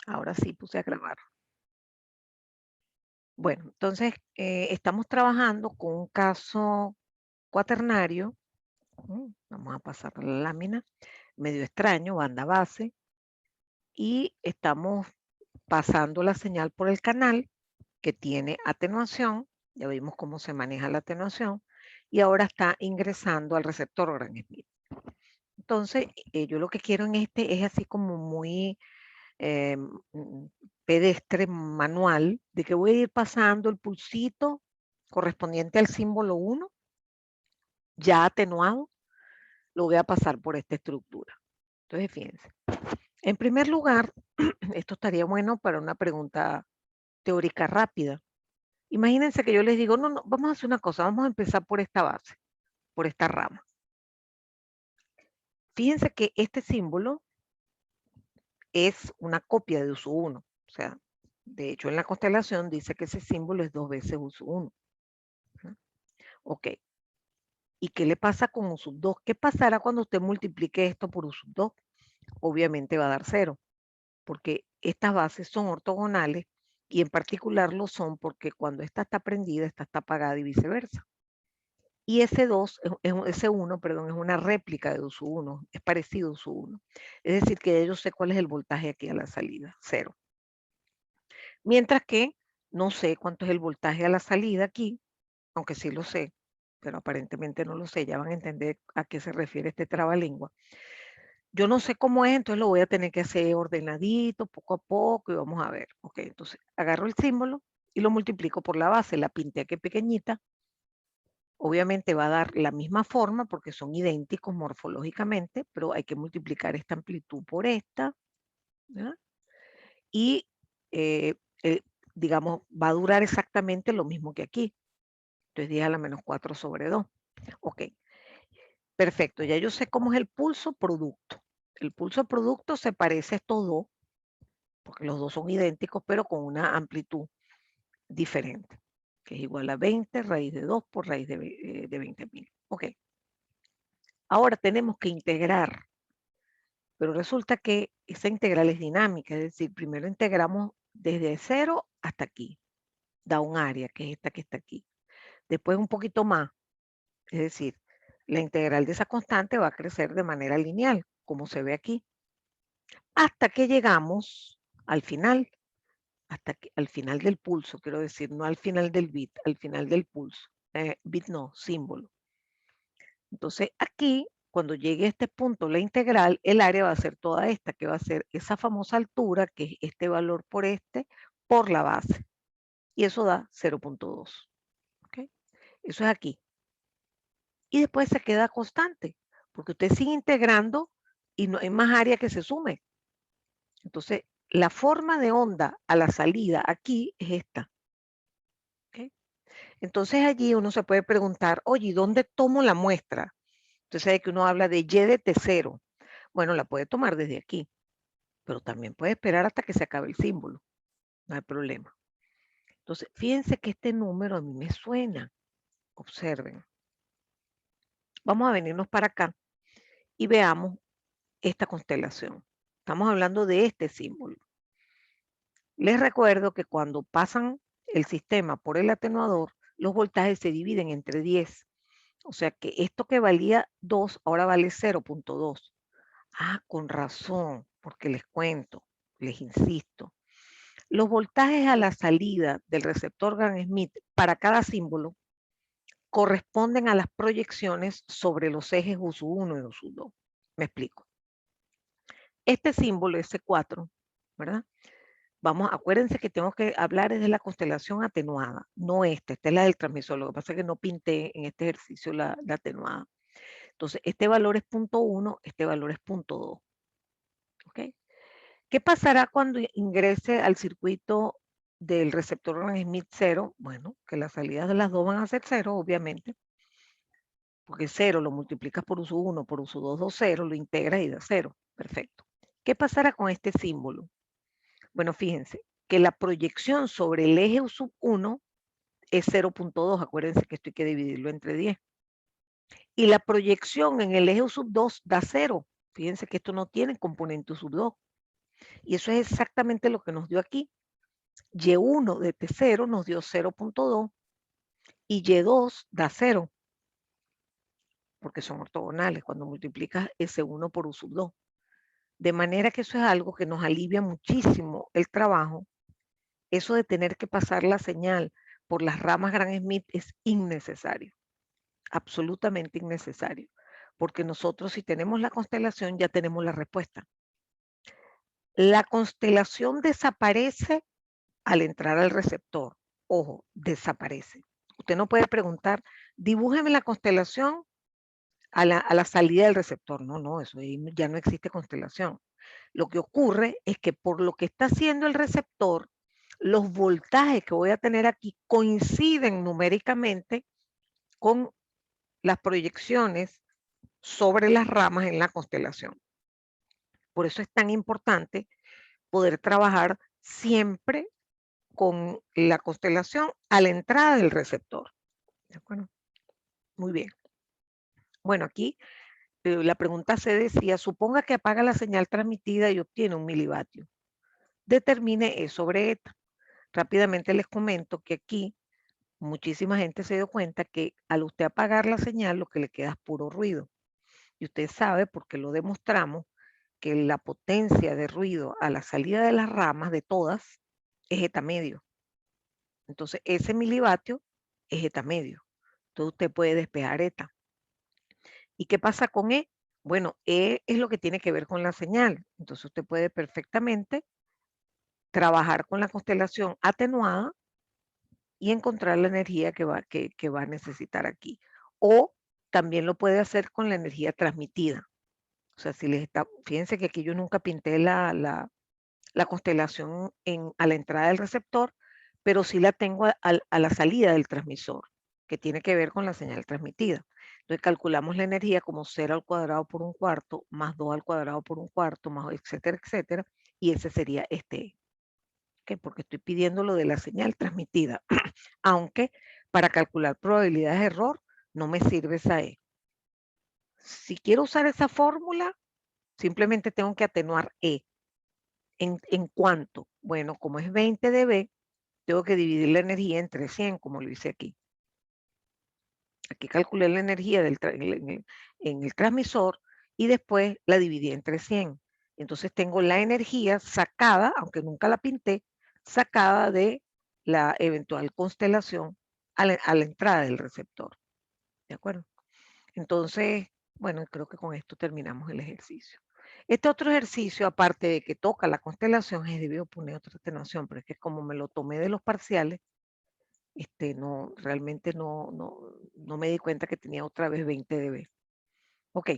Ahora sí puse a grabar. Bueno, entonces estamos trabajando con un caso cuaternario. Vamos a pasar la lámina, medio extraño, banda base, y estamos pasando la señal por el canal que tiene atenuación. Ya vimos cómo se maneja la atenuación y ahora está ingresando al receptor Gram-Schmidt. Entonces, yo lo que quiero en este es así como muy eh, mm, pedestre, manual, de que voy a ir pasando el pulsito correspondiente al símbolo 1, ya atenuado, lo voy a pasar por esta estructura. Entonces, fíjense. En primer lugar, esto estaría bueno para una pregunta teórica rápida. Imagínense que yo les digo, no, no, vamos a hacer una cosa, vamos a empezar por esta base, por esta rama. Fíjense que este símbolo es una copia de uso 1. O sea, de hecho en la constelación dice que ese símbolo es 2 veces uso 1. Ok. ¿Y qué le pasa con U sub 2? ¿Qué pasará cuando usted multiplique esto por U sub 2? Obviamente va a dar 0, porque estas bases son ortogonales y en particular lo son porque cuando esta está prendida, esta está apagada y viceversa. Y ese 2, ese 1, perdón, es una réplica de U sub 1, es parecido a U sub 1. Es decir, que yo sé cuál es el voltaje aquí a la salida, 0. Mientras que no sé cuánto es el voltaje a la salida aquí, aunque sí lo sé, pero aparentemente no lo sé, ya van a entender a qué se refiere este trabalengua. Yo no sé cómo es, entonces lo voy a tener que hacer ordenadito, poco a poco, y vamos a ver. Ok, entonces agarro el símbolo y lo multiplico por la base, la pinté aquí pequeñita. Obviamente va a dar la misma forma porque son idénticos morfológicamente, pero hay que multiplicar esta amplitud por esta, ¿verdad? Y, eh, eh, digamos, va a durar exactamente lo mismo que aquí. Entonces 10 a la menos 4 sobre 2. Ok, perfecto. Ya yo sé cómo es el pulso producto. El pulso producto se parece a estos dos, porque los dos son idénticos, pero con una amplitud diferente, que es igual a 20 raíz de 2 por raíz de 20.000. Ok, ahora tenemos que integrar, pero resulta que esa integral es dinámica, es decir, primero integramos desde 0 hasta aquí, da un área, que es esta que está aquí. Después un poquito más, es decir, la integral de esa constante va a crecer de manera lineal, como se ve aquí, hasta que llegamos al final, al final del pulso, quiero decir, no al final del bit, al final del pulso. Bit no, símbolo. Entonces aquí, cuando llegue a este punto, la integral, el área va a ser toda esta, que va a ser esa famosa altura, que es este valor por este, por la base. Y eso da 0.2. ¿Okay? Eso es aquí. Y después se queda constante, porque usted sigue integrando y no hay más área que se sume. Entonces, la forma de onda a la salida aquí es esta. ¿Okay? Entonces allí uno se puede preguntar, oye, ¿dónde tomo la muestra? Entonces hay que uno habla de Y de T0. Bueno, la puede tomar desde aquí, pero también puede esperar hasta que se acabe el símbolo. No hay problema. Entonces, fíjense que este número a mí me suena. Observen. Vamos a venirnos para acá y veamos esta constelación. Estamos hablando de este símbolo. Les recuerdo que cuando pasan el sistema por el atenuador, los voltajes se dividen entre 10. O sea que esto que valía 2 ahora vale 0.2. Ah, con razón, porque les cuento, les insisto. Los voltajes a la salida del receptor Gram-Schmidt para cada símbolo corresponden a las proyecciones sobre los ejes U1 y U2. Me explico. Este símbolo S4, ¿verdad? Acuérdense que tengo que hablar de la constelación atenuada, no esta es la del transmisor, lo que pasa es que no pinté en este ejercicio la atenuada. Entonces, este valor es 0.1, este valor es 0.2. ¿Okay? ¿Qué pasará cuando ingrese al circuito del receptor Gram-Schmidt 0? Bueno, que las salidas de las dos van a ser 0, obviamente, porque 0 lo multiplicas por uso 1, por uso 2, 2, 0, lo integras y da 0. Perfecto. ¿Qué pasará con este símbolo? Bueno, fíjense que la proyección sobre el eje sub 1 es 0.2, acuérdense que esto hay que dividirlo entre 10. Y la proyección en el eje sub 2 da 0. Fíjense que esto no tiene componente sub 2. Y eso es exactamente lo que nos dio aquí. Y1 de T0 nos dio 0.2 y Y2 da 0, porque son ortogonales cuando multiplicas S1 por U sub 2. De manera que eso es algo que nos alivia muchísimo el trabajo. Eso de tener que pasar la señal por las ramas Gram-Schmidt es innecesario, absolutamente innecesario, porque nosotros si tenemos la constelación ya tenemos la respuesta. La constelación desaparece al entrar al receptor. Ojo, desaparece. Usted no puede preguntar, dibújeme la constelación a la salida del receptor. No, eso ya no existe constelación. Lo que ocurre es que por lo que está haciendo el receptor, los voltajes que voy a tener aquí coinciden numéricamente con las proyecciones sobre las ramas en la constelación. Por eso es tan importante poder trabajar siempre con la constelación a la entrada del receptor. ¿De acuerdo? Muy bien. Bueno, aquí la pregunta se decía, suponga que apaga la señal transmitida y obtiene 1 milivatio. Determine E sobre eta. Rápidamente les comento que aquí muchísima gente se dio cuenta que al usted apagar la señal lo que le queda es puro ruido. Y usted sabe, porque lo demostramos, que la potencia de ruido a la salida de las ramas de todas es eta medio. Entonces ese milivatio es eta medio. Entonces usted puede despejar eta. ¿Y qué pasa con E? Bueno, E es lo que tiene que ver con la señal. Entonces usted puede perfectamente trabajar con la constelación atenuada y encontrar la energía que va a necesitar aquí. O también lo puede hacer con la energía transmitida. O sea, si les está, fíjense que aquí yo nunca pinté la constelación a la entrada del receptor, pero sí la tengo a la salida del transmisor, que tiene que ver con la señal transmitida. Entonces calculamos la energía como 0 al cuadrado por 1/4, más 2 al cuadrado por 1/4, más etcétera, etcétera, y ese sería este. ¿Okay? Porque estoy pidiendo lo de la señal transmitida, aunque para calcular probabilidades de error no me sirve esa E. Si quiero usar esa fórmula, simplemente tengo que atenuar E. ¿En cuánto? Bueno, como es 20 dB, tengo que dividir la energía entre 100, como lo hice aquí. Aquí calculé la energía en el transmisor y después la dividí entre 100. Entonces tengo la energía sacada, aunque nunca la pinté, sacada de la eventual constelación a la entrada del receptor. ¿De acuerdo? Entonces, bueno, creo que con esto terminamos el ejercicio. Este otro ejercicio, aparte de que toca la constelación, es debido poner otra atenuación, pero es que como me lo tomé de los parciales, no, realmente no me di cuenta que tenía otra vez 20 dB. Ok.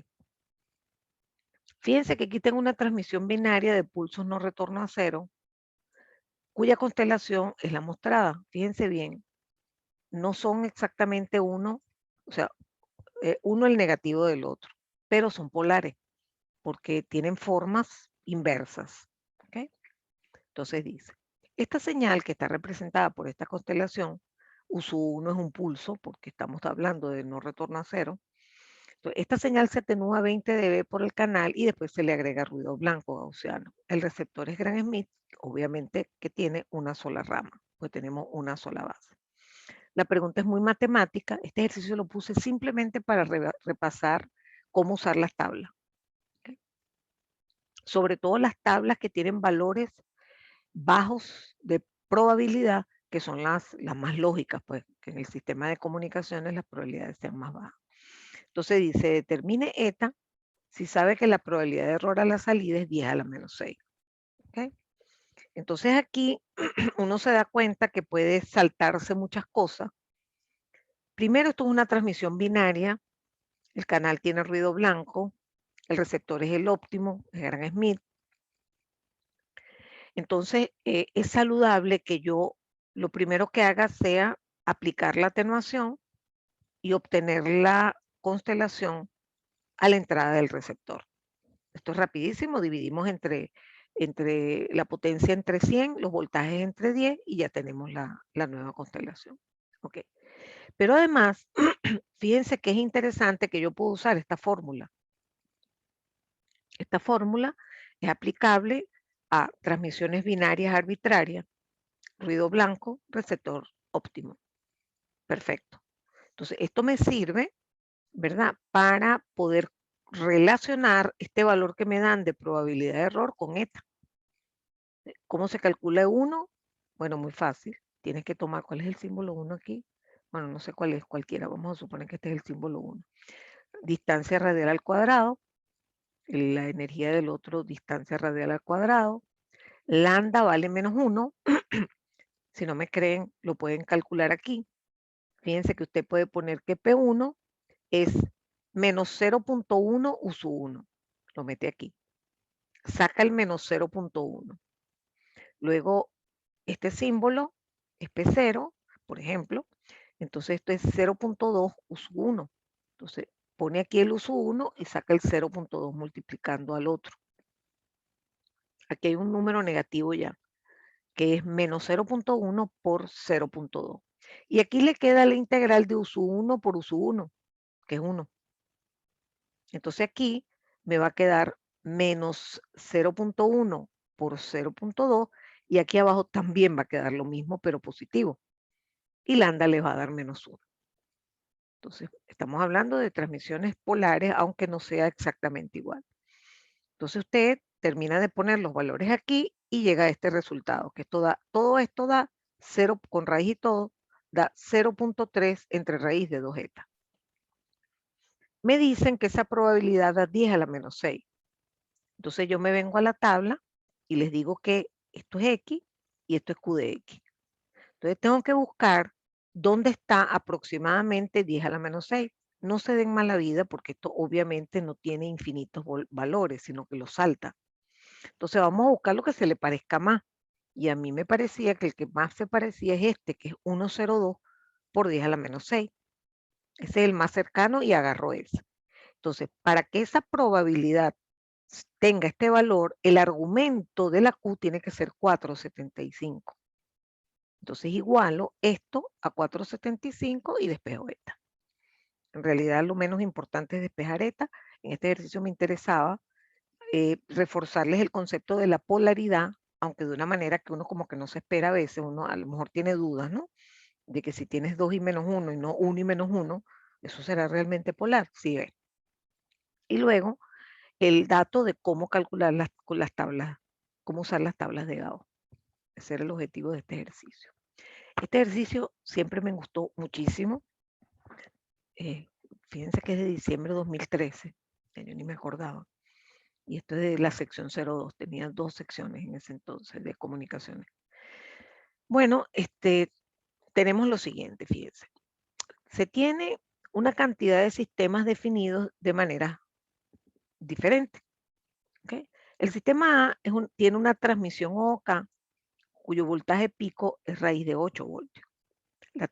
Fíjense que aquí tengo una transmisión binaria de pulsos no retorno a cero, cuya constelación es la mostrada. Fíjense bien, no son exactamente uno, o sea, uno el negativo del otro, pero son polares, porque tienen formas inversas. ¿Okay? Entonces dice, esta señal que está representada por esta constelación, U1 es un pulso, porque estamos hablando de no retorno a cero. Entonces, esta señal se atenúa a 20 dB por el canal y después se le agrega ruido blanco gaussiano. El receptor es Gram-Schmidt, obviamente que tiene una sola rama, pues tenemos una sola base. La pregunta es muy matemática. Este ejercicio lo puse simplemente para repasar cómo usar las tablas. ¿Okay? Sobre todo las tablas que tienen valores bajos de probabilidad, que son las más lógicas, pues que en el sistema de comunicaciones las probabilidades sean más bajas. Entonces dice, determine eta si sabe que la probabilidad de error a la salida es 10 a la menos 6. ¿Okay? Entonces aquí uno se da cuenta que puede saltarse muchas cosas. Primero, esto es una transmisión binaria, el canal tiene ruido blanco, el receptor es el óptimo, es Gram-Schmidt. Entonces, es saludable que yo lo primero que haga sea aplicar la atenuación y obtener la constelación a la entrada del receptor. Esto es rapidísimo, dividimos entre la potencia entre 100, los voltajes entre 10 y ya tenemos la nueva constelación. Okay. Pero además, fíjense que es interesante que yo puedo usar esta fórmula. Esta fórmula es aplicable a transmisiones binarias arbitrarias, ruido blanco, receptor óptimo. Perfecto. Entonces, esto me sirve, ¿verdad?, para poder relacionar este valor que me dan de probabilidad de error con eta. ¿Cómo se calcula 1? Bueno, muy fácil. Tienes que tomar, ¿cuál es el símbolo 1 aquí? Bueno, no sé cuál es, cualquiera. Vamos a suponer que este es el símbolo 1. Distancia radial al cuadrado. La energía del otro, distancia radial al cuadrado. Lambda vale menos 1. Si no me creen, lo pueden calcular aquí. Fíjense que usted puede poner que P1 es menos 0.1 uso 1. Lo mete aquí. Saca el menos 0.1. Luego, este símbolo es P0, por ejemplo. Entonces, esto es 0.2 uso 1. Entonces, pone aquí el uso 1 y saca el 0.2 multiplicando al otro. Aquí hay un número negativo ya, que es menos 0.1 por 0.2. Y aquí le queda la integral de uso 1 por uso 1, que es 1. Entonces aquí me va a quedar menos 0.1 por 0.2 y aquí abajo también va a quedar lo mismo, pero positivo. Y lambda le va a dar menos 1. Entonces, estamos hablando de transmisiones polares, aunque no sea exactamente igual. Entonces, usted termina de poner los valores aquí y llega a este resultado, que todo esto da 0 con raíz y todo, da 0.3 entre raíz de 2 eta. Me dicen que esa probabilidad da 10 a la menos 6. Entonces, yo me vengo a la tabla y les digo que esto es X y esto es Q de X. Entonces, tengo que buscar dónde está aproximadamente 10 a la menos 6. No se den mala vida porque esto obviamente no tiene infinitos valores, sino que los salta. Entonces, vamos a buscar lo que se le parezca más. Y a mí me parecía que el que más se parecía es este, que es 1,02 por 10 a la menos 6. Ese es el más cercano y agarro ese. Entonces, para que esa probabilidad tenga este valor, el argumento de la Q tiene que ser 4,75. Entonces igualo esto a 4,75 y despejo eta. En realidad lo menos importante es despejar eta. En este ejercicio me interesaba reforzarles el concepto de la polaridad, aunque de una manera que uno como que no se espera a veces, uno a lo mejor tiene dudas, ¿no? De que si tienes 2 y menos 1 y no 1 y menos 1, eso será realmente polar, sí ve. Y luego el dato de cómo calcular las tablas, cómo usar las tablas de Gauss. Ese era el objetivo de este ejercicio. Este ejercicio siempre me gustó muchísimo. Fíjense que es de diciembre de 2013, yo ni me acordaba. Y esto es de la sección 02, tenía 2 secciones en ese entonces de comunicaciones. Bueno, tenemos lo siguiente, fíjense. Se tiene una cantidad de sistemas definidos de manera diferente. ¿Okay? El sistema A tiene una transmisión OK cuyo voltaje pico es raíz de 8 voltios.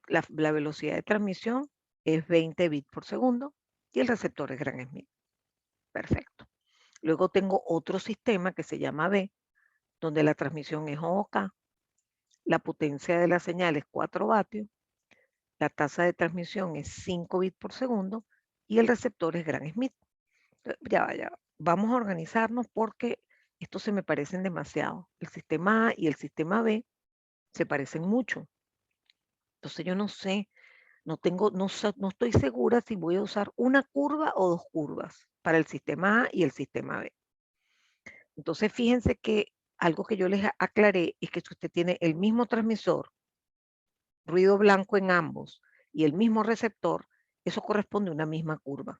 La velocidad de transmisión es 20 bits por segundo y el receptor es Gram Schmidt. Perfecto. Luego tengo otro sistema que se llama B, donde la transmisión es OK, la potencia de la señal es 4 vatios, la tasa de transmisión es 5 bits por segundo y el receptor es Gram Schmidt. Ya. Vamos a organizarnos porque estos se me parecen demasiado. El sistema A y el sistema B se parecen mucho. Entonces yo no sé, no estoy segura si voy a usar una curva o 2 curvas para el sistema A y el sistema B. Entonces fíjense que algo que yo les aclaré es que si usted tiene el mismo transmisor, ruido blanco en ambos y el mismo receptor, eso corresponde a una misma curva.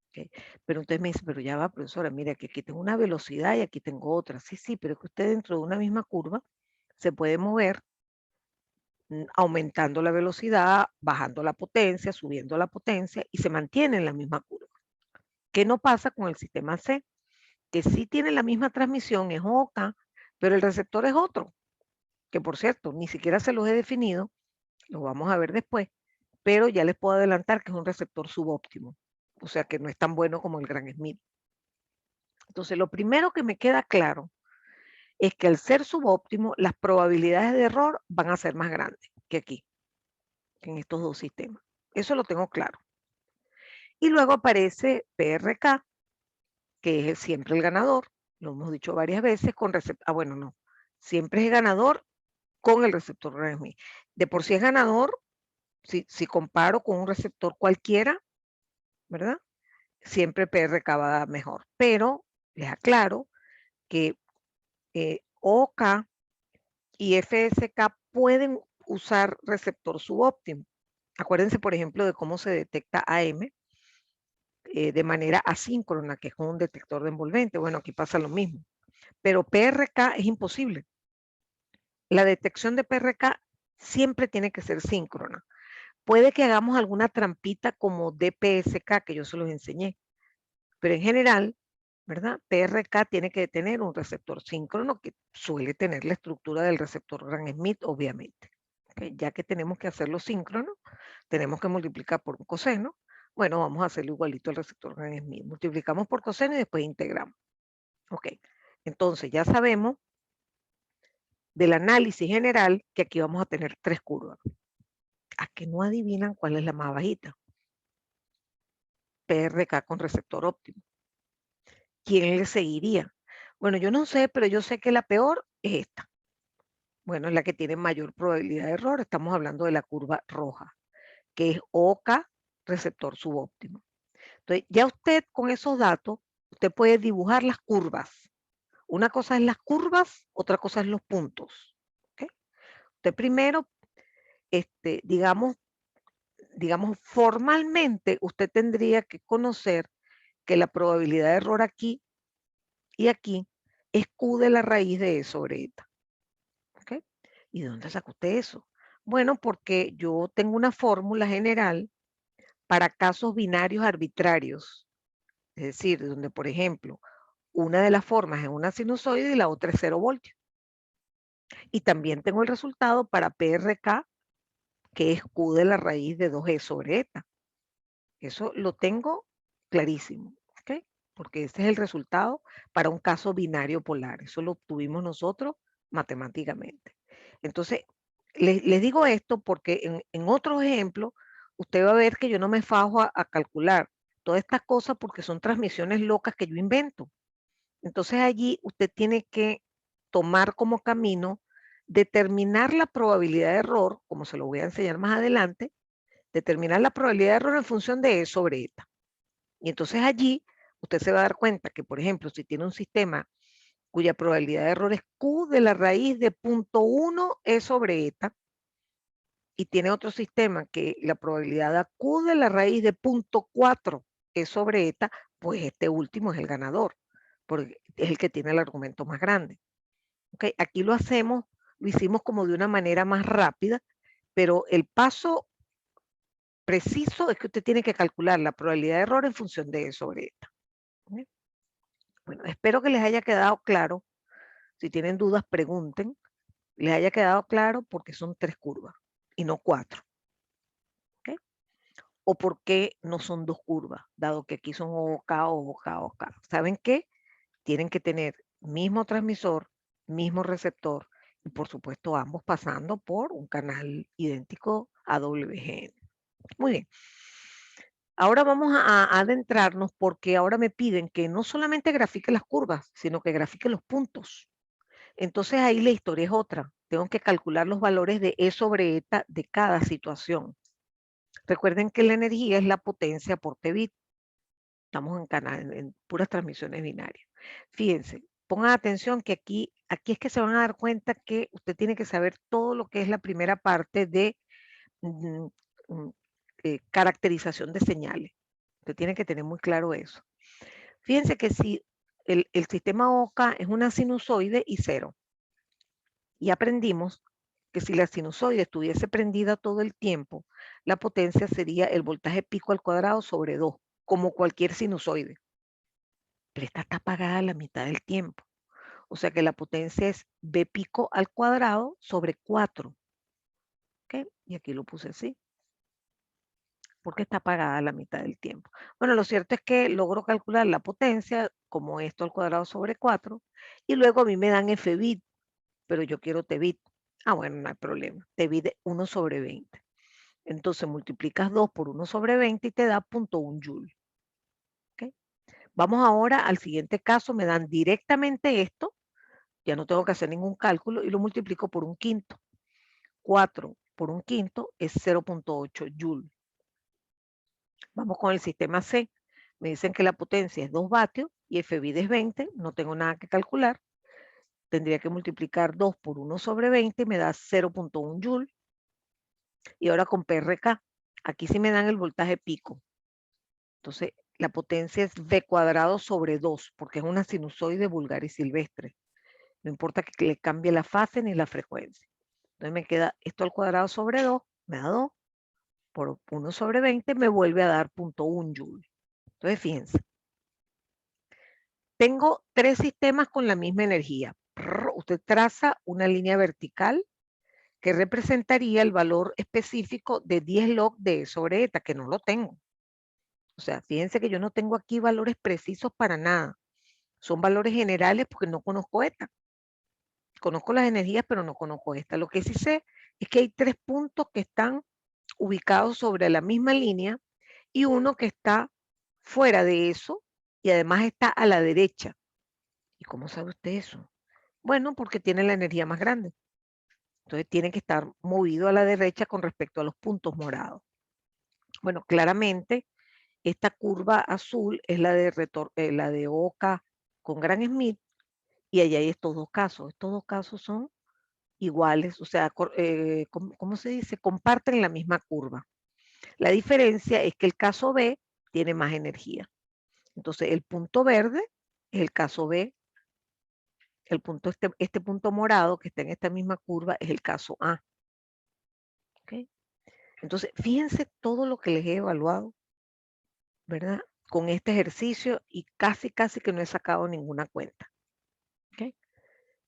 ¿Okay? Pero entonces me dice, pero ya va, profesora, mira que aquí tengo una velocidad y aquí tengo otra. Sí, pero es que usted dentro de una misma curva se puede mover aumentando la velocidad, bajando la potencia, subiendo la potencia y se mantiene en la misma curva. ¿Qué no pasa con el sistema C? Que sí tiene la misma transmisión, es OK, pero el receptor es otro, que por cierto, ni siquiera se los he definido, lo vamos a ver después, pero ya les puedo adelantar que es un receptor subóptimo, o sea que no es tan bueno como el Gram Schmidt. Entonces, lo primero que me queda claro es que al ser subóptimo, las probabilidades de error van a ser más grandes que aquí, que en estos dos sistemas. Eso lo tengo claro. Y luego aparece PRK, que es siempre el ganador, lo hemos dicho varias veces, con receptor, bueno, no, siempre es ganador con el receptor Gram-Smith. De por sí es ganador, si comparo con un receptor cualquiera, ¿verdad? Siempre PRK va mejor, pero les aclaro que OK y FSK pueden usar receptor subóptimo. Acuérdense, por ejemplo, de cómo se detecta AM de manera asíncrona, que es con un detector de envolvente. Bueno, aquí pasa lo mismo. Pero PRK es imposible. La detección de PRK siempre tiene que ser síncrona. Puede que hagamos alguna trampita como DPSK, que yo se los enseñé, pero en general, ¿verdad? PRK tiene que tener un receptor síncrono que suele tener la estructura del receptor Gram-Smith, obviamente. ¿Okay? Ya que tenemos que hacerlo síncrono, tenemos que multiplicar por un coseno. Bueno, vamos a hacerlo igualito al receptor Gram-Smith. Multiplicamos por coseno y después integramos. Ok, entonces ya sabemos del análisis general que aquí vamos a tener 3 curvas. ¿A que no adivinan cuál es la más bajita? PRK con receptor óptimo. ¿Quién le seguiría? Bueno, yo no sé, pero yo sé que la peor es esta. Bueno, es la que tiene mayor probabilidad de error. Estamos hablando de la curva roja, que es OK receptor subóptimo. Entonces, ya usted con esos datos, usted puede dibujar las curvas. Una cosa es las curvas, otra cosa es los puntos. ¿Okay? Usted primero, digamos, formalmente, usted tendría que conocer que la probabilidad de error aquí y aquí es Q de la raíz de E sobre eta. ¿Okay? ¿Y de dónde sacó usted eso? Bueno, porque yo tengo una fórmula general para casos binarios arbitrarios. Es decir, donde, por ejemplo, una de las formas es una sinusoide y la otra es 0 voltios. Y también tengo el resultado para PRK, que es Q de la raíz de 2E sobre eta. Eso lo tengo clarísimo, ¿ok? Porque ese es el resultado para un caso binario polar. Eso lo obtuvimos nosotros matemáticamente. Entonces, les digo esto porque en otros ejemplos, usted va a ver que yo no me fajo a calcular todas estas cosas porque son transmisiones locas que yo invento. Entonces allí usted tiene que tomar como camino determinar la probabilidad de error, como se lo voy a enseñar más adelante, determinar la probabilidad de error en función de E sobre eta. Y entonces allí usted se va a dar cuenta que, por ejemplo, si tiene un sistema cuya probabilidad de error es Q de la raíz de 0.1 E sobre eta, y tiene otro sistema que la probabilidad da Q de la raíz de 0.4 E sobre eta, pues este último es el ganador, porque es el que tiene el argumento más grande. ¿Okay? Aquí lo hicimos como de una manera más rápida, pero el paso preciso es que usted tiene que calcular la probabilidad de error en función de E sobre eta. ¿Okay? Bueno, espero que les haya quedado claro. Si tienen dudas, pregunten. Les haya quedado claro porque son 3 curvas y no 4. ¿Okay? O por qué no son 2 curvas, dado que aquí son OK, OK, OK. ¿Saben qué? Tienen que tener mismo transmisor, mismo receptor y por supuesto ambos pasando por un canal idéntico a WGN. Muy bien. Ahora vamos a adentrarnos porque ahora me piden que no solamente grafique las curvas, sino que grafique los puntos. Entonces ahí la historia es otra. Tengo que calcular los valores de E sobre eta de cada situación. Recuerden que la energía es la potencia por T-bit. Estamos en puras transmisiones binarias. Fíjense, pongan atención que aquí es que se van a dar cuenta que usted tiene que saber todo lo que es la primera parte de mm, mm, caracterización de señales. Usted tiene que tener muy claro eso. Fíjense que si el sistema OK es una sinusoide y cero, y aprendimos que si la sinusoide estuviese prendida todo el tiempo, la potencia sería el voltaje pico al cuadrado sobre 2, como cualquier sinusoide. Pero esta está apagada la mitad del tiempo. O sea que la potencia es B pico al cuadrado sobre 4. ¿Okay? Y aquí lo puse así. Porque está apagada la mitad del tiempo. Bueno, lo cierto es que logro calcular la potencia como esto al cuadrado sobre 4 y luego a mí me dan F bit, pero yo quiero T bit. Ah, bueno, no hay problema. T bit de 1 sobre 20. Entonces multiplicas 2 por 1 sobre 20 y te da 0.1 joule. ¿Okay? Vamos ahora al siguiente caso, me dan directamente esto, ya no tengo que hacer ningún cálculo y lo multiplico por un quinto. 4 por un quinto es 0.8 Joule. Vamos con el sistema C. Me dicen que la potencia es 2 vatios y FBID es 20, no tengo nada que calcular. Tendría que multiplicar 2 por 1 sobre 20, me da 0.1 Joule. Y ahora con PRK, aquí sí me dan el voltaje pico. Entonces, la potencia es V cuadrado sobre 2, porque es una sinusoide vulgar y silvestre. No importa que le cambie la fase ni la frecuencia. Entonces me queda esto al cuadrado sobre 2, me da 2, por 1 sobre 20 me vuelve a dar 0.1 Joule. Entonces, fíjense. Tengo 3 sistemas con la misma energía. Usted traza una línea vertical que representaría el valor específico de 10 log de E sobre eta, que no lo tengo. O sea, fíjense que yo no tengo aquí valores precisos para nada. Son valores generales porque no conozco eta. Conozco las energías, pero no conozco esta. Lo que sí sé es que hay 3 puntos que están ubicados sobre la misma línea y uno que está fuera de eso y además está a la derecha. ¿Y cómo sabe usted eso? Bueno, porque tiene la energía más grande. Entonces tiene que estar movido a la derecha con respecto a los puntos morados. Bueno, claramente esta curva azul es la de Oka con Gran Smith y allá hay estos dos casos. Estos dos casos son iguales, o sea, ¿cómo se dice? Comparten la misma curva. La diferencia es que el caso B tiene más energía. Entonces, el punto verde es el caso B. El punto, este punto morado que está en esta misma curva es el caso A. ¿Okay? Entonces, fíjense todo lo que les he evaluado, ¿verdad? Con este ejercicio y casi que no he sacado ninguna cuenta. ¿Okay?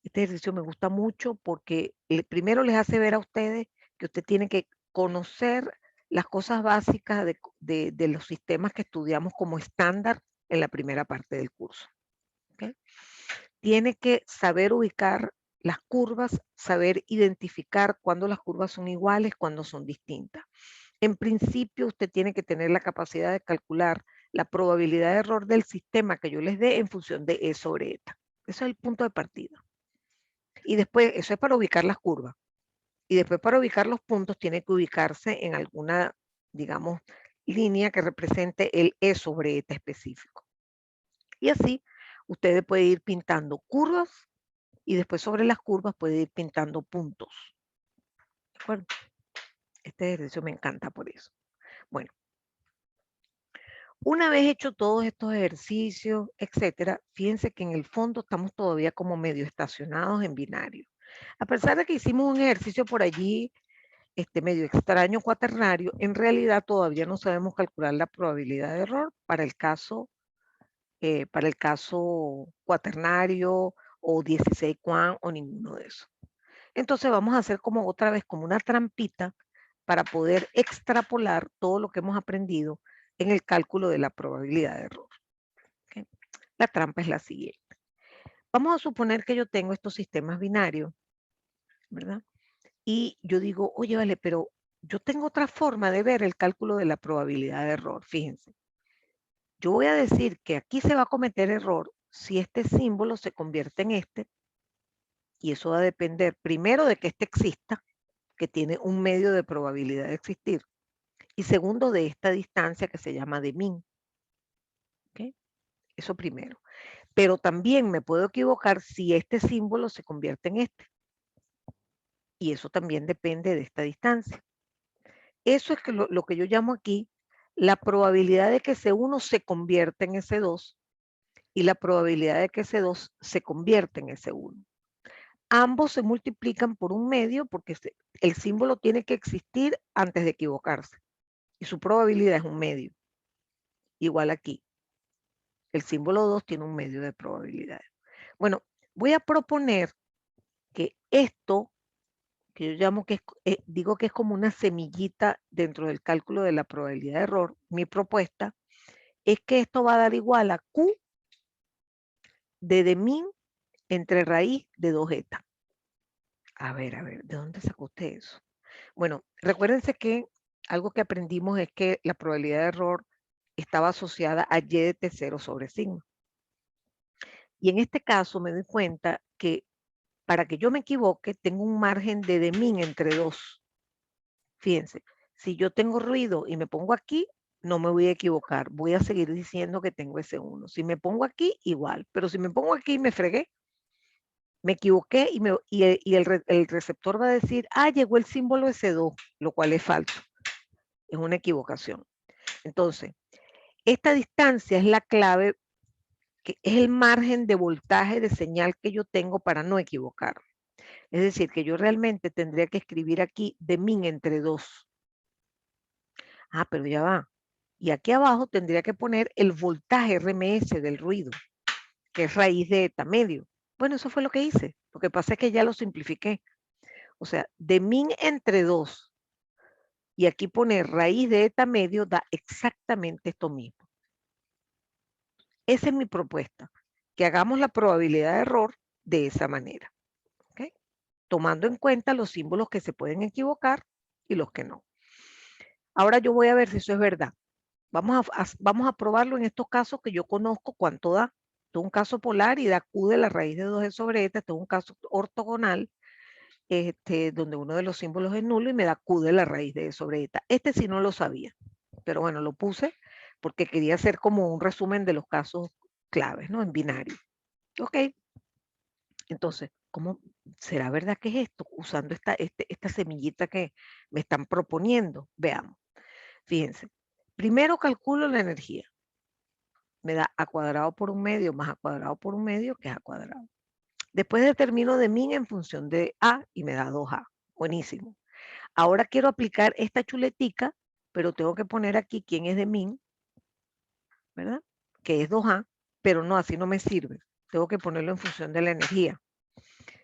Este ejercicio me gusta mucho porque primero les hace ver a ustedes que usted tiene que conocer las cosas básicas de los sistemas que estudiamos como estándar en la primera parte del curso. ¿Okay? Tiene que saber ubicar las curvas, saber identificar cuándo las curvas son iguales, cuándo son distintas. En principio, usted tiene que tener la capacidad de calcular la probabilidad de error del sistema que yo les dé en función de E sobre eta. Ese es el punto de partida. Y después, eso es para ubicar las curvas. Y después para ubicar los puntos tiene que ubicarse en alguna, digamos, línea que represente el E sobre eta específico. Y así, ustedes pueden ir pintando curvas y después sobre las curvas puede ir pintando puntos. ¿De acuerdo? Este ejercicio me encanta por eso. Bueno, una vez hecho todos estos ejercicios, etcétera, fíjense que en el fondo estamos todavía como medio estacionados en binario. A pesar de que hicimos un ejercicio por allí, medio extraño cuaternario, en realidad todavía no sabemos calcular la probabilidad de error para el caso cuaternario o 16 cuan o ninguno de esos. Entonces vamos a hacer como otra vez como una trampita para poder extrapolar todo lo que hemos aprendido en el cálculo de la probabilidad de error. ¿Okay? La trampa es la siguiente. Vamos a suponer que yo tengo estos sistemas binarios, ¿verdad? Y yo digo, oye, vale, pero yo tengo otra forma de ver el cálculo de la probabilidad de error. Fíjense. Yo voy a decir que aquí se va a cometer error si este símbolo se convierte en este, y eso va a depender primero de que este exista, que tiene un medio de probabilidad de existir, y segundo de esta distancia que se llama de min. ¿Okay? Eso primero. Pero también me puedo equivocar si este símbolo se convierte en este. Y eso también depende de esta distancia. Eso es lo que yo llamo aquí la probabilidad de que ese 1 se convierta en ese 2 y la probabilidad de que ese 2 se convierta en ese 1. Ambos se multiplican por un medio porque el símbolo tiene que existir antes de equivocarse. Y su probabilidad es un medio. Igual aquí. El símbolo 2 tiene un medio de probabilidad. Bueno, voy a proponer que esto, que yo llamo que digo que es como una semillita dentro del cálculo de la probabilidad de error, mi propuesta es que esto va a dar igual a Q de min entre raíz de 2 eta. A ver, ¿de dónde sacó usted eso? Bueno, recuérdense que algo que aprendimos es que la probabilidad de error estaba asociada a y de t0 sobre sigma. Y en este caso me doy cuenta que para que yo me equivoque, tengo un margen de min entre 2. Fíjense, si yo tengo ruido y me pongo aquí, no me voy a equivocar. Voy a seguir diciendo que tengo ese 1. Si me pongo aquí, igual. Pero si me pongo aquí, me fregué. Me equivoqué y el receptor va a decir, llegó el símbolo S2, lo cual es falso. Es una equivocación. Entonces, esta distancia es la clave, que es el margen de voltaje de señal que yo tengo para no equivocar. Es decir, que yo realmente tendría que escribir aquí de min entre 2. Pero ya va. Y aquí abajo tendría que poner el voltaje RMS del ruido, que es raíz de eta medio. Bueno, eso fue lo que hice. Lo que pasa es que ya lo simplifiqué. O sea, de min entre 2 y aquí poner raíz de eta medio da exactamente esto mismo. Esa es mi propuesta, que hagamos la probabilidad de error de esa manera, ¿okay? Tomando en cuenta los símbolos que se pueden equivocar y los que no. Ahora yo voy a ver si eso es verdad. Vamos a probarlo en estos casos que yo conozco cuánto da. Esto es un caso polar y da Q de la raíz de 2e sobre eta. Esto es un caso ortogonal, donde uno de los símbolos es nulo y me da Q de la raíz de e sobre eta. Este sí no lo sabía, pero bueno, lo puse porque quería hacer como un resumen de los casos claves, ¿no? En binario. Ok. Entonces, ¿cómo será verdad que es esto? Usando esta semillita que me están proponiendo. Veamos. Fíjense. Primero calculo la energía. Me da a cuadrado por un medio más a cuadrado por un medio, que es a cuadrado. Después determino de min en función de a y me da 2a. Buenísimo. Ahora quiero aplicar esta chuletica, pero tengo que poner aquí quién es de min, ¿verdad? Que es 2a, pero no, así no me sirve. Tengo que ponerlo en función de la energía.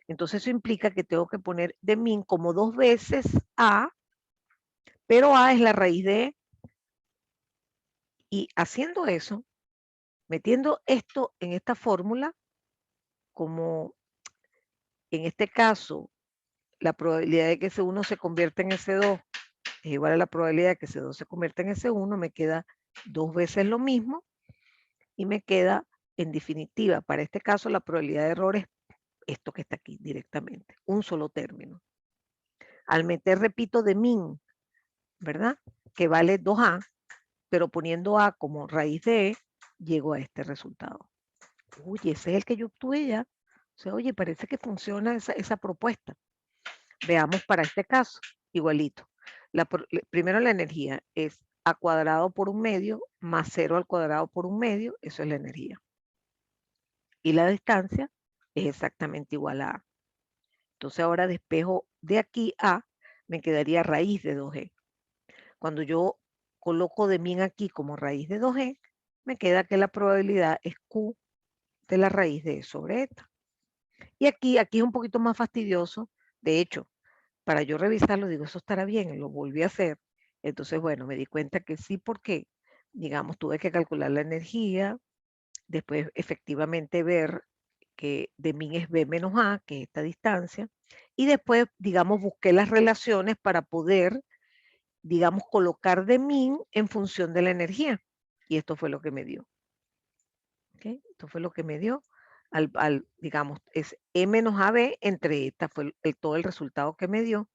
Entonces eso implica que tengo que poner de min como 2 veces a, pero a es la raíz de e. Y haciendo eso, metiendo esto en esta fórmula, como en este caso la probabilidad de que S1 se convierta en S2 es igual a la probabilidad de que S2 se convierta en S1, me queda 2 veces lo mismo y me queda, en definitiva, para este caso la probabilidad de error es esto que está aquí directamente, un solo término. Al meter, repito, de min, ¿verdad? Que vale 2a, pero poniendo a como raíz de e, llego a este resultado. Uy, ese es el que yo obtuve ya. O sea, oye, parece que funciona esa propuesta. Veamos para este caso, igualito. Primero la energía es a cuadrado por un medio más 0 al cuadrado por un medio, eso es la energía. Y la distancia es exactamente igual a a. Entonces ahora despejo de aquí a, me quedaría raíz de 2e. Cuando yo coloco de min aquí como raíz de 2e, me queda que la probabilidad es Q de la raíz de e sobre eta. Y aquí es un poquito más fastidioso. De hecho, para yo revisarlo, digo, eso estará bien, lo volví a hacer. Entonces, bueno, me di cuenta que sí, porque, digamos, tuve que calcular la energía, después efectivamente ver que de min es b menos a, que es esta distancia, y después, digamos, busqué las relaciones para poder, digamos, colocar de min en función de la energía. Y esto fue lo que me dio. ¿Okay? Esto fue lo que me dio. Digamos, es E menos AB entre eta, fue todo el resultado que me dio,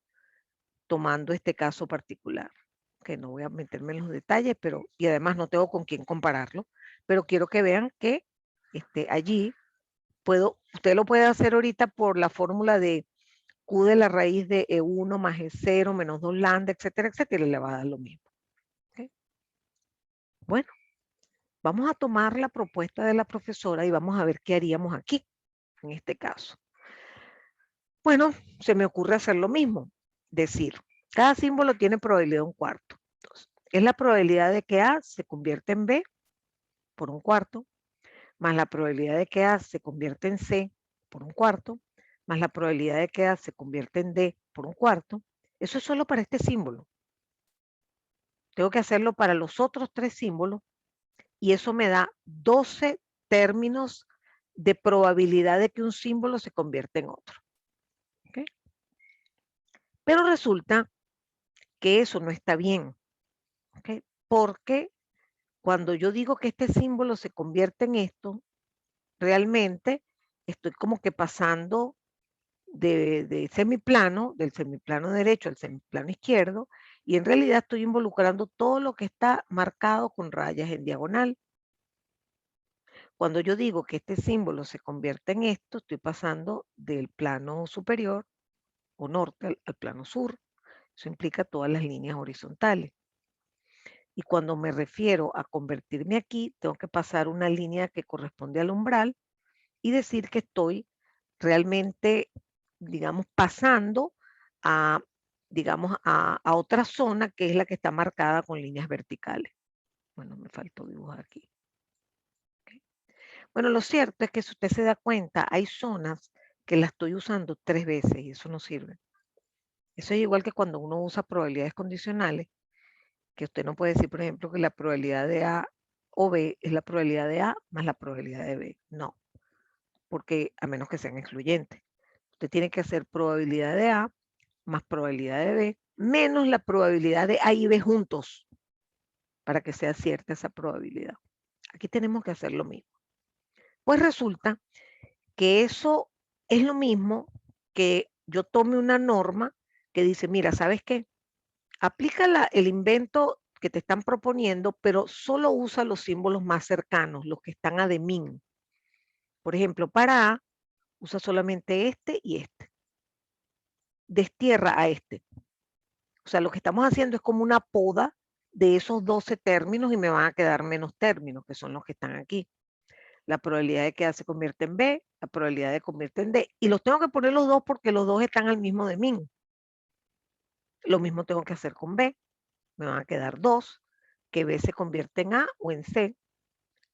tomando este caso particular, que no voy a meterme en los detalles, pero, y además no tengo con quién compararlo, pero quiero que vean que allí usted lo puede hacer ahorita por la fórmula de Q de la raíz de E1 más E0 menos 2 lambda, etcétera, etcétera, y le va a dar lo mismo. ¿Okay? Bueno, vamos a tomar la propuesta de la profesora y vamos a ver qué haríamos aquí, en este caso. Bueno, se me ocurre hacer lo mismo. Decir, cada símbolo tiene probabilidad de un cuarto. Entonces, es la probabilidad de que A se convierta en B por un cuarto, más la probabilidad de que A se convierta en C por un cuarto, más la probabilidad de que A se convierta en D por un cuarto. Eso es solo para este símbolo. Tengo que hacerlo para los otros 3 símbolos y eso me da 12 términos de probabilidad de que un símbolo se convierta en otro. ¿Okay? Pero resulta que eso no está bien. ¿Okay? Porque cuando yo digo que este símbolo se convierte en esto, realmente estoy como que pasando de semiplano, del semiplano derecho al semiplano izquierdo, y en realidad estoy involucrando todo lo que está marcado con rayas en diagonal. Cuando yo digo que este símbolo se convierte en esto, estoy pasando del plano superior o norte al plano sur. Eso implica todas las líneas horizontales. Y cuando me refiero a convertirme aquí, tengo que pasar una línea que corresponde al umbral y decir que estoy realmente, digamos, pasando a, digamos, a otra zona que es la que está marcada con líneas verticales. Bueno, me faltó dibujar aquí. Okay. Bueno, lo cierto es que si usted se da cuenta, hay zonas que las estoy usando 3 veces y eso no sirve. Eso es igual que cuando uno usa probabilidades condicionales, que usted no puede decir, por ejemplo, que la probabilidad de A o B es la probabilidad de A más la probabilidad de B. No, porque a menos que sean excluyentes. Usted tiene que hacer probabilidad de A más probabilidad de B menos la probabilidad de A y B juntos para que sea cierta esa probabilidad. Aquí tenemos que hacer lo mismo. Pues resulta que eso es lo mismo que yo tome una norma que dice, mira, ¿sabes qué? Aplica el invento que te están proponiendo, pero solo usa los símbolos más cercanos, los que están a de min. Por ejemplo, para A, usa solamente este y este. Destierra a este. O sea, lo que estamos haciendo es como una poda de esos 12 términos y me van a quedar menos términos, que son los que están aquí. La probabilidad de que A se convierta en B, la probabilidad de que convierta en D. Y los tengo que poner los dos porque los dos están al mismo de min. Lo mismo tengo que hacer con B. Me van a quedar 2, que B se convierte en A o en C.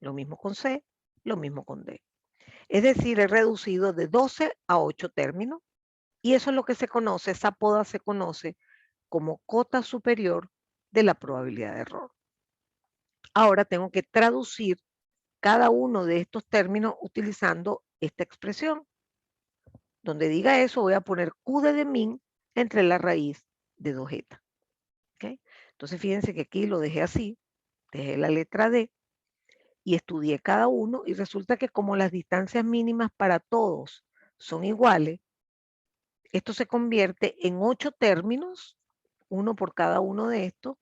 Lo mismo con C, lo mismo con D. Es decir, he reducido de 12 a 8 términos y eso es lo que se conoce, esa poda se conoce como cota superior de la probabilidad de error. Ahora tengo que traducir cada uno de estos términos utilizando esta expresión. Donde diga eso voy a poner Q de min entre la raíz de 2eta. ¿Okay? Entonces fíjense que aquí lo dejé así, dejé la letra D y estudié cada uno y resulta que como las distancias mínimas para todos son iguales, esto se convierte en 8 términos, uno por cada uno de estos,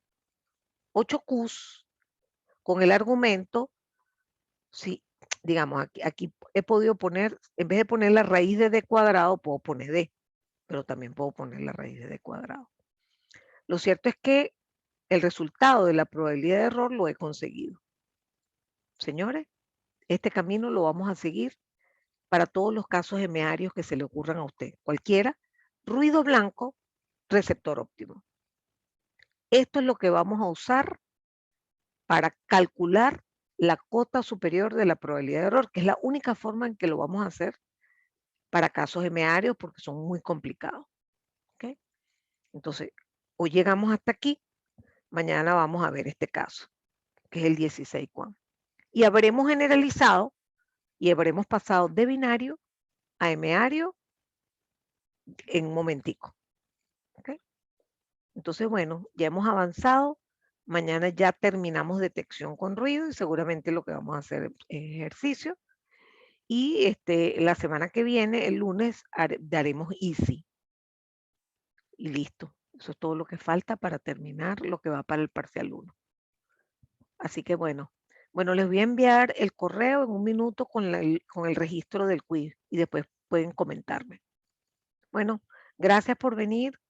8 Qs con el argumento, sí, digamos, aquí he podido poner, en vez de poner la raíz de D cuadrado, puedo poner D, pero también puedo poner la raíz de D cuadrado. Lo cierto es que el resultado de la probabilidad de error lo he conseguido. Señores, este camino lo vamos a seguir para todos los casos emearios que se le ocurran a usted. Cualquiera, ruido blanco, receptor óptimo. Esto es lo que vamos a usar para calcular la cota superior de la probabilidad de error, que es la única forma en que lo vamos a hacer para casos emearios porque son muy complicados. ¿Okay? Entonces, hoy llegamos hasta aquí, mañana vamos a ver este caso, que es el 16 cuán. Y habremos generalizado y habremos pasado de binario a emeario en un momentico. ¿Okay? Entonces, bueno, ya hemos avanzado. Mañana ya terminamos detección con ruido y seguramente lo que vamos a hacer es ejercicio. Y la semana que viene, el lunes, daremos easy. Y listo. Eso es todo lo que falta para terminar lo que va para el parcial 1. Así que bueno, les voy a enviar el correo en un minuto con el registro del quiz y después pueden comentarme. Bueno, gracias por venir.